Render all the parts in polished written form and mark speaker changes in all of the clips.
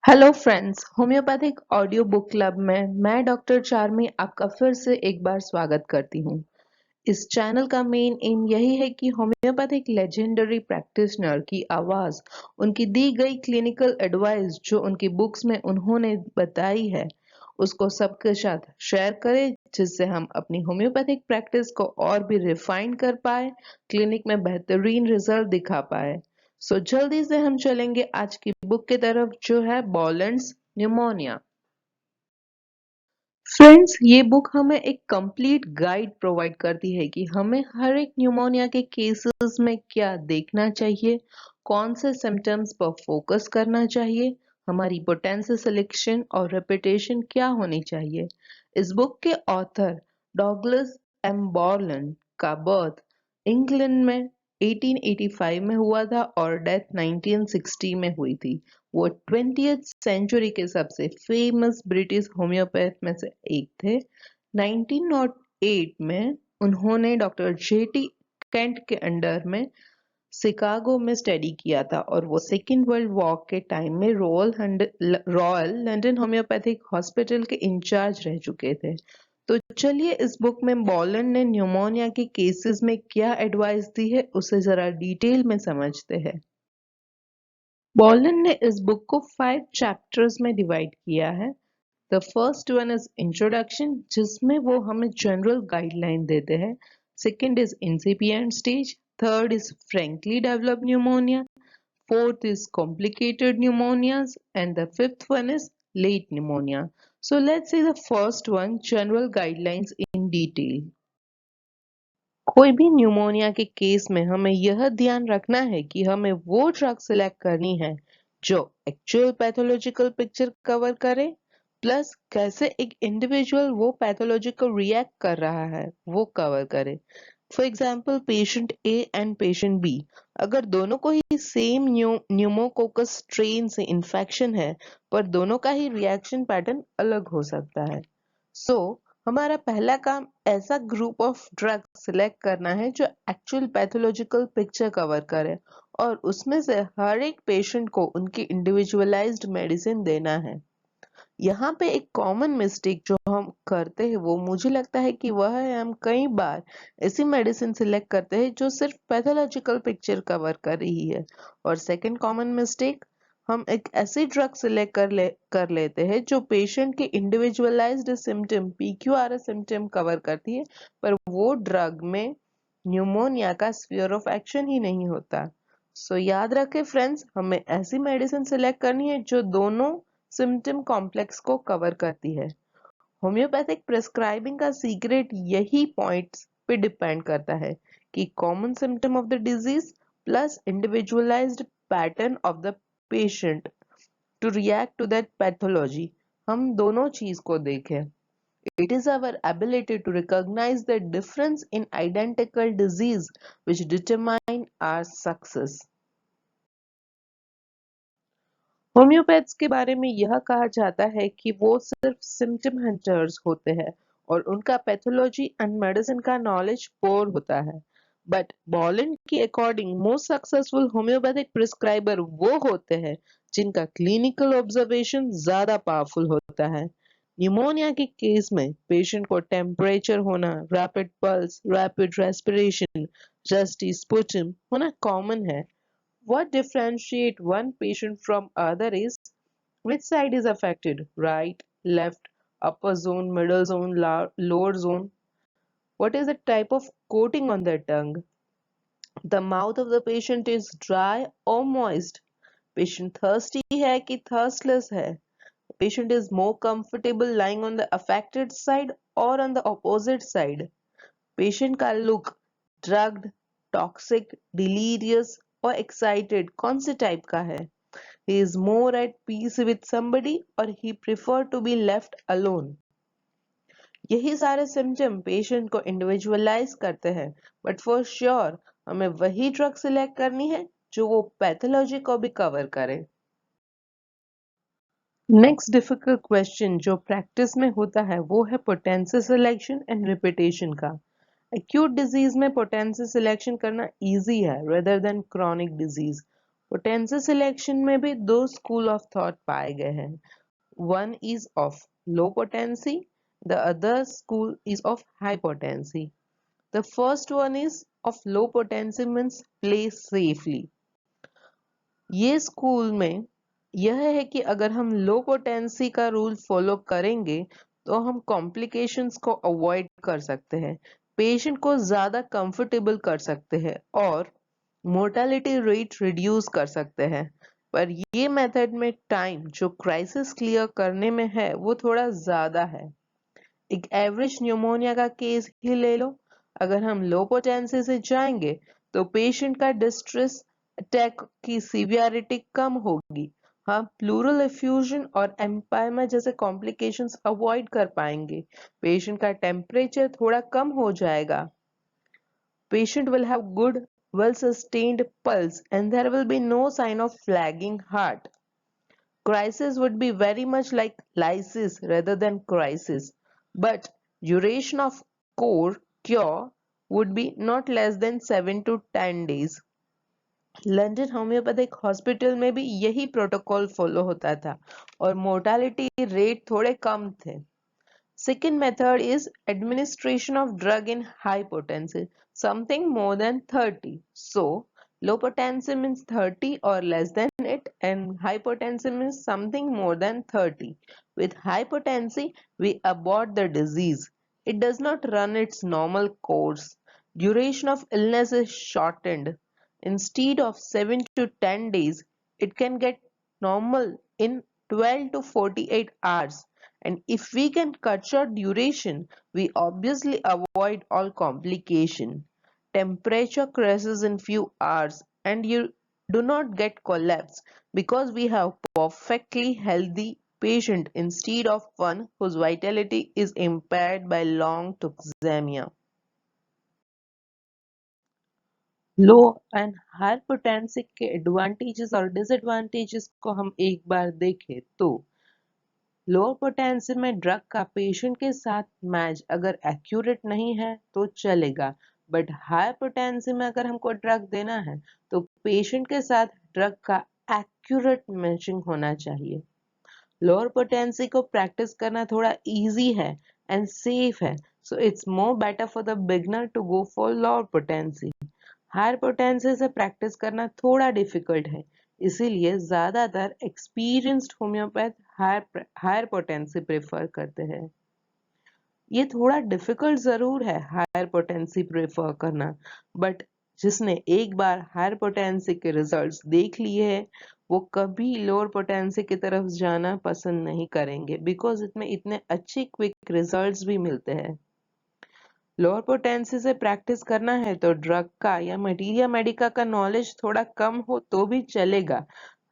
Speaker 1: Hello friends, homeopathic audio book club में मैं doctor Charmi आपका फिर से एक बार स्वागत करती हूँ। इस चैनल का मेन एम यही है कि होम्योपैथिक लेजेंडरी प्रैक्टिशनर की आवाज़, उनकी दी गई क्लिनिकल एडवाइस जो उनकी बुक्स में उन्होंने बताई है, उसको सबके साथ शेयर करें, जिससे हम अपनी होम्योपैथिक प्रैक्टिस को और भी रिफाइन कर पाए, क्लिनिक में बेहतरीन रिजल्ट दिखा पाए। सो जल्दी से हम चलेंगे आज की बुक की तरफ जो है बॉलन्स न्यूमोनिया। फ्रेंड्स, ये बुक हमें एक कंप्लीट गाइड प्रोवाइड करती है कि हमें हर एक न्यूमोनिया के केसेस में क्या देखना चाहिए, कौन से सिम्टम्स पर फोकस करना चाहिए, हमारी पोटेंशियल सिलेक्शन और रेपिटेशन क्या होनी चाहिए। इस बुक के ऑथर डॉगलस एम बॉर्लन का बर्थ इंग्लैंड में 1885 में हुआ था और डेथ 1960 में हुई थी। वो 20th सेंचुरी के सबसे फेमस ब्रिटिश होम्योपैथ में से एक थे। 1908 में उन्होंने डॉक्टर जेटी केंट के अंडर में शिकागो में स्टडी किया था और वो सेकेंड वर्ल्ड वॉर के टाइम में रॉयल लंदन होम्योपैथिक हॉस्पिटल के इंचार्ज रह चुके थे। तो चलिए इस बुक में बॉलन ने न्यूमोनिया के केसेस में क्या एडवाइस दी है उसे जरा डिटेल में समझते हैं। बॉलन ने इस बुक को 5 चैप्टर्स में डिवाइड किया है। The first one is introduction, जिसमें वो हमें जनरल गाइडलाइन देते हैं। Second is incipient stage, third is frankly developed pneumonia, fourth is complicated pneumonias, and the fifth one is late pneumonia. So let's see the first one, general guidelines in detail. कोई भी pneumonia के case में हमें यह ध्यान रखना है कि हमें वो ड्रग सिलेक्ट करनी है जो एक्चुअल पैथोलॉजिकल पिक्चर कवर करे, प्लस कैसे एक इंडिविजुअल वो पैथोलॉजिकल रिएक्ट कर रहा है वो कवर करे। For example, patient A and patient B, अगर दोनों को ही सेम न्यूमोकोकस स्ट्रेन से इन्फेक्शन है, पर दोनों का ही रिएक्शन पैटर्न अलग हो सकता है। हमारा पहला काम ऐसा ग्रुप ऑफ ड्रग सिलेक्ट करना है जो एक्चुअल पैथोलॉजिकल पिक्चर कवर करे और उसमें से हर एक पेशेंट को उनकी इंडिविजुअलाइज्ड मेडिसिन देना है। यहाँ पे एक कॉमन मिस्टेक जो हम करते हैं वो मुझे लगता है कि वह है हम कई बार ऐसी मेडिसिन सिलेक्ट करते हैं जो सिर्फ पैथोलॉजिकल पिक्चर कवर कर रही है। और सेकंड कॉमन मिस्टेक, हम एक ऐसी ड्रग सिलेक्ट कर लेते हैं जो पेशेंट के individualised symptom PQRS symptom cover करती है, पर वो ड्रग में न्यूमोनिया का स्फीयर ऑफ एक्शन ही नहीं होता। याद रखें फ्रेंड्स, हमें ऐसी मेडिसिन सिलेक्ट करनी है जो दोनों सिम्टम कॉम्प्लेक्स को कवर करती है। होम्योपैथिक प्रिस्क्राइबिंग का सीक्रेट यही पॉइंट्स पे डिपेंड करता है कि common symptom of the disease plus individualised pattern of the patient to react to that pathology, हम दोनों चीज को देखें। It is our ability to recognize the difference in identical disease which determine our success. Homeopaths के बारे में यह कहा जाता है कि वो सिर्फ सिम्टम हंटर्स होते हैं और उनका पैथोलॉजी एंड मेडिसिन का नॉलेज पोर होता है। बट बॉलन के according most successful homeopathic prescriber वो होते हैं जिनका क्लिनिकल ऑब्जर्वेशन ज्यादा पावरफुल होता है। न्यूमोनिया के केस में पेशेंट को टेम्परेचर होना, rapid pulse, rapid respiration, rusty sputum होना कॉमन है। What differentiate one patient from other is which side is affected, right, left, upper zone, middle zone, lower zone. What is the type of coating on the tongue? The mouth of the patient is dry or moist. Patient thirsty है कि thirstless है. Patient is more comfortable lying on the affected side or on the opposite side. Patient का look drugged, toxic, delirious और excited कौन से type का है? He is more at peace with somebody or he prefer to be left alone. यही सारे symptom patient को individualise करते हैं, बट फॉर श्योर हमें वही ड्रग सिलेक्ट करनी है जो वो पैथोलॉजी को भी कवर करे। नेक्स्ट डिफिकल्ट क्वेश्चन जो प्रैक्टिस में होता है वो है पोटेंशियल सिलेक्शन एंड रिपीटेशन का। एक्यूट डिजीज में पोटेंशियल सिलेक्शन करना इजी है rather than chronic disease. Potency selection में भी दो स्कूल ऑफ थॉट पाए गए हैं. One is of low potency, the other school is of high potency. The first one is of low potency means play safely. ये school में यह है कि अगर हम लो पोटेंसी का रूल फॉलो करेंगे तो हम कॉम्प्लिकेशंस को अवॉइड कर सकते हैं, पेशेंट को ज़्यादा कंफर्टेबल कर सकते हैं और मोर्टालिटी रेट रिड्यूस कर सकते हैं. पर ये मेथड में टाइम जो क्राइसिस क्लियर करने में है वो थोड़ा ज़्यादा है. एक एवरेज न्यूमोनिया का केस ही ले लो. अगर हम लो पोटेंसी से जाएंगे तो पेशेंट का डिस्ट्रेस अटैक की सीवियरिटी कम होगी. हम प्लूरल एफ्यूजन और एम्पायमा जैसे कॉम्प्लिकेशंस अवॉइड कर पाएंगे. पेशेंट का टेम्परेचर थोड़ा कम हो जाएगा. Patient will have good, well-sustained pulse and there will be no sign of flagging heart. Crisis would be very much like lysis rather than crisis, but duration of core cure would be not less than 7 to 10 days. London homeopathic hospital में भी यही protocol follow होता था और mortality rate थोड़े कम थे. Second method is administration of drug in high potency, something more than 30. So, low potency means 30 or less than it and high potency means something more than 30. With high potency, we abort the disease. It does not run its normal course. Duration of illness is shortened. Instead of 7 to 10 days, it can get normal in 12 to 48 hours. And if we can cut short duration, we obviously avoid all complication. Temperature crashes in few hours and you do not get collapse because we have perfectly healthy patient instead of one whose vitality is impaired by long toxemia. Low and higher potency के advantages और disadvantages को हम एक बार देखें तो lower potency में drug का पेशेंट के साथ मैच अगर एक्यूरेट नहीं है तो चलेगा, बट हायर पोटेंसी में अगर हमको ड्रग देना है तो पेशेंट के साथ ड्रग का एक्यूरेट मैचिंग होना चाहिए. लोअर पोटेंसी को प्रैक्टिस करना थोड़ा इजी है एंड सेफ है, so it's more better for the beginner to go for lower potency. Higher potency से प्रैक्टिस करना थोड़ा डिफिकल्ट है, इसीलिए ज्यादातर experienced homoeopath higher potency prefer करते हैं. ये थोड़ा डिफिकल्ट जरूर है हायर पोटेंसी प्रेफर करना, बट जिसने एक बार हायर पोटेंसी के रिजल्ट्स देख लिए हैं वो कभी लोअर पोटेंसी की तरफ जाना पसंद नहीं करेंगे बिकॉज इसमें इतने अच्छे क्विक रिजल्ट्स भी मिलते हैं. लोअर पोटेंसी से प्रैक्टिस करना है तो ड्रग का या मटीरिया मेडिका का नॉलेज थोड़ा कम हो तो भी चलेगा.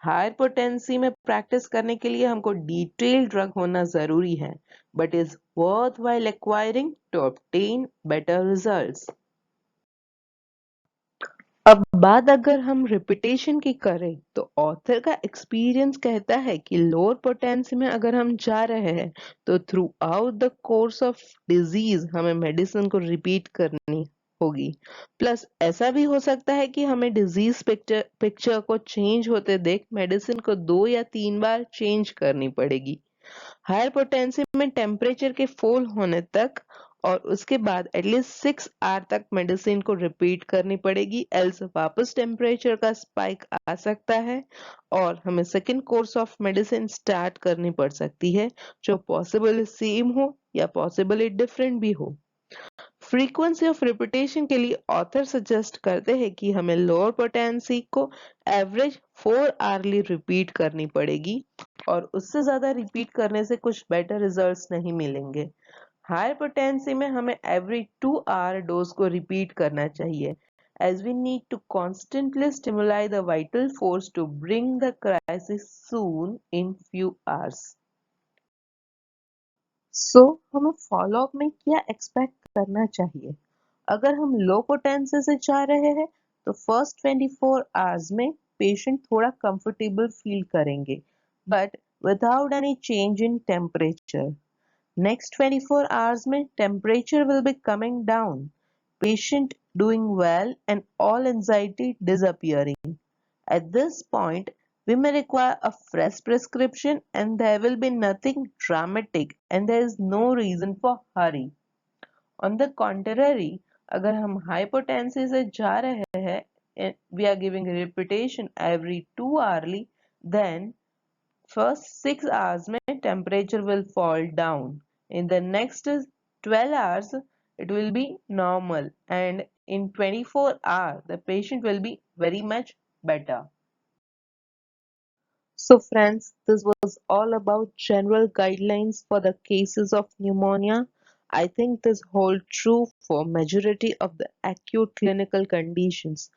Speaker 1: हायर पोटेंसी में प्रैक्टिस करने के लिए हमको डिटेल ड्रग होना जरूरी है, but is worthwhile acquiring to obtain better results. अब बात अगर हम रिपीटेशन की करें तो ऑथर का एक्सपीरियंस कहता है कि लोअर पोटेंसी में अगर हम जा रहे हैं तो through out the course of disease हमें मेडिसिन को रिपीट करनी होगी. प्लस ऐसा भी हो सकता है कि हमें डिजीज पिक्चर को चेंज होते देख मेडिसिन को 2 या 3 बार चेंज करनी पड़ेगी. हायर पोटेंसी में टेम्परेचर के फॉल होने तक और उसके बाद एटलीस्ट 6 आवर तक मेडिसिन को रिपीट करनी पड़ेगी, एल्स वापस टेम्परेचर का स्पाइक आ सकता है और हमें second course of medicine start करनी पड़ सकती है जो पॉसिबली सेम हो या पॉसिबली डिफरेंट भी हो. फ्रीक्वेंसी ऑफ रिपीटेशन के लिए ऑथर सजेस्ट करते हैं कि हमें लोअर पोटेंसी को एवरेज 4 आवरली रिपीट करनी पड़ेगी और उससे ज्यादा रिपीट करने से कुछ बेटर रिजल्ट्स नहीं मिलेंगे. हायर पोटेंसी में हमें एवरी 2 आवर डोज को रिपीट करना चाहिए as we need to constantly stimulate the vital force to bring the crisis soon in few hours. सो हमें फॉलोअप में क्या एक्सपेक्ट करना चाहिए. अगर हम लो पोटेंसी से जा रहे हैं तो फर्स्ट 24 आवर्स में पेशेंट थोड़ा कंफर्टेबल फील करेंगे but without any change in temperature. Next 24 hours में temperature will be coming down, patient doing well and all anxiety disappearing. At this point, we may require a fresh prescription and there will be nothing dramatic and there is no reason for hurry. On the contrary, अगर हम hypotension से जा रहे हैं and we are giving repetition every 2 hourly, then first 6 hours में temperature will fall down. In the next 12 hours, it will be normal and in 24 hours, the patient will be very much better. So friends, this was all about general guidelines for the cases of pneumonia. I think this holds true for majority of the acute clinical conditions.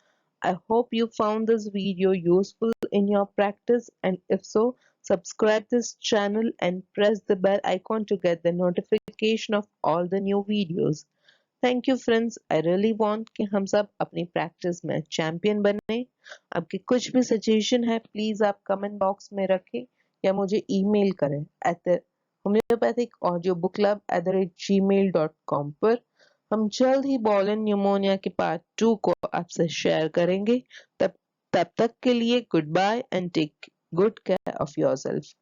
Speaker 1: I hope you found this video useful in your practice, and if so, subscribe this channel and press the bell icon to get the notification of all the new videos. Thank you friends I really want कि हम सब अपनी practice में champion बने। आपके कुछ भी suggestion है प्लीज आप कमेंट बॉक्स में रखें या मुझे ईमेल करें at homoeopathic audio book club @gmail.com पर। हम जल्द ही बॉल एंड न्यूमोनिया के पार्ट 2 को आपसे शेयर करेंगे। तब तक के लिए goodbye and take good care of yourself.